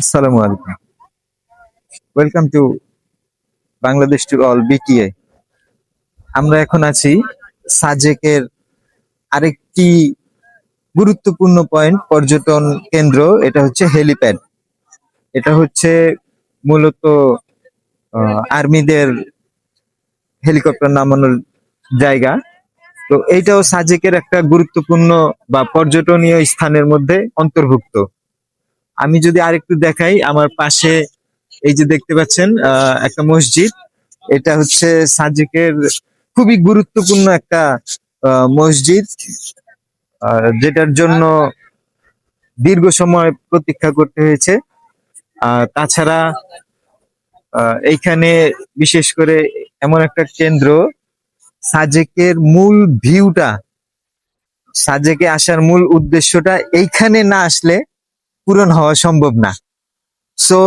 আসসালামু আলাইকুম। Welcome to Bangladesh to all BTA. আমরা এখন আছি সাজেকের আরেকটি গুরুত্বপূর্ণ পয়েন্ট, পর্যটন কেন্দ্র। এটা হচ্ছে হেলিপ্যাড। এটা হচ্ছে মূলত আর্মিদের হেলিকপ্টার নামানোর জায়গা। তো এইটাও সাজেকের একটা গুরুত্বপূর্ণ বা পর্যটনীয় স্থানের মধ্যে অন্তর্ভুক্ত। আমি যদি আরেকটু দেখাই, আমার পাশে এই যে দেখতে পাচ্ছেন একটা মসজিদ। এটা হচ্ছে সাজেকের খুবই গুরুত্বপূর্ণ একটা মসজিদ, যেটার জন্য দীর্ঘ সময় প্রতীক্ষা করতে হয়েছে। তাছাড়া এইখানে বিশেষ করে এমন একটা কেন্দ্র, সাজেকের মূল ভিউটা, সাজেকে আসার মূল উদ্দেশ্যটা এইখানে না আসলে পূরণ হওয়া সম্ভব না। সো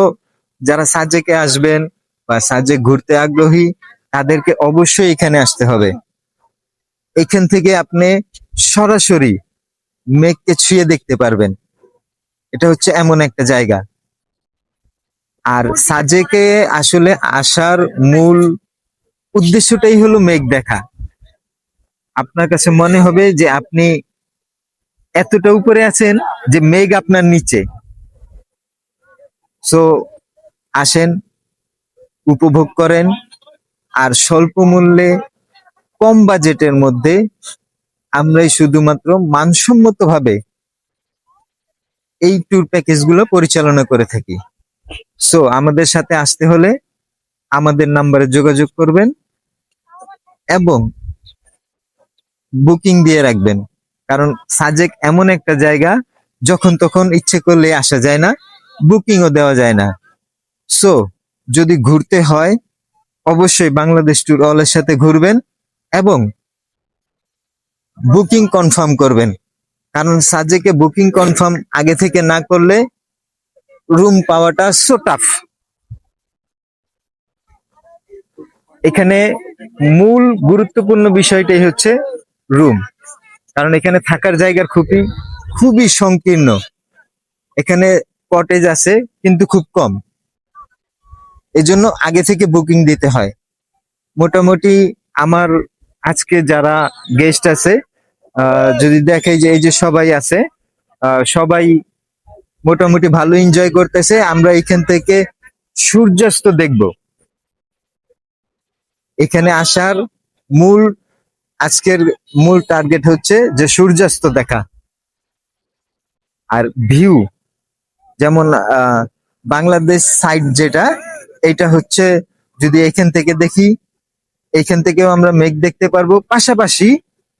যারা সাজেকে আসবেন বা সাজেক ঘুরতে আগ্রহী, তাদেরকে অবশ্যই এখানে আসতে হবে। এখান থেকে আপনি সরাসরি মেঘকে ছুঁয়ে দেখতে পারবেন। এটা হচ্ছে এমন একটা জায়গা। আর সাজেকে আসলে আসার মূল উদ্দেশ্যটাই হলো মেঘ দেখা। আপনার কাছে মনে হবে যে আপনি এতটা উপরে আছেন যে মেঘ আপনার নিচে। সো আসেন, উপভোগ করেন। আর স্বল্প মূল্যে, কম বাজেটের মধ্যে আমরাই শুধুমাত্র মানসম্মত ভাবে এই ট্যুর প্যাকেজ গুলো পরিচালনা করে থাকি। সো আমাদের সাথে আসতে হলে আমাদের নাম্বারে যোগাযোগ করবেন এবং বুকিং দিয়ে রাখবেন। কারণ সাজেক এমন একটা জায়গা, যখন তখন ইচ্ছে করলে আসা যায় না, বুকিংও দেওয়া যায় না। সো যদি ঘুরতে হয়, অবশ্যই বাংলাদেশ ট্যুর অলের সাথে ঘুরবেন এবং বুকিং কনফার্ম করবেন। কারণ সাজেকে বুকিং কনফার্ম আগে থেকে না করলে রুম পাওয়াটা সো টাফ। এখানে মূল গুরুত্বপূর্ণ বিষয়টাই হচ্ছে রুম। কারণ এখানে থাকার জায়গার খুবই খুবই সংকীর্ণ। এখানে কটেজ আছে কিন্তু খুব কম, এজন্য আগে থেকে বুকিং দিতে হয়। মোটামুটি আমার আজকে যারা গেস্ট আছে, যদি দেখে যে এই যে সবাই আছে, সবাই মোটামুটি ভালো এনজয় করতেছে। আমরা এখান থেকে সূর্যাস্ত দেখব। এখানে আসার মূল, আজকের মূল টার্গেট হচ্ছে যে সূর্যাস্ত দেখা। আর ভিউ, যেমন বাংলাদেশ সাইড যেটা, এটা হচ্ছে, যদি এখান থেকে দেখি, এখান থেকেও আমরা মেঘ দেখতে পারবো। পাশাপাশি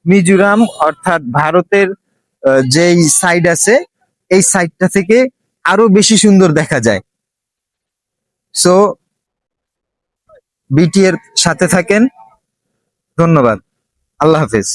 মিজোরাম অর্থাৎ ভারতের যেই সাইড আছে, এই সাইডটা থেকে আরো বেশি সুন্দর দেখা যায়। সো বিটি এর সাথে থাকেন। ধন্যবাদ। আল্লাহ হাফেজ।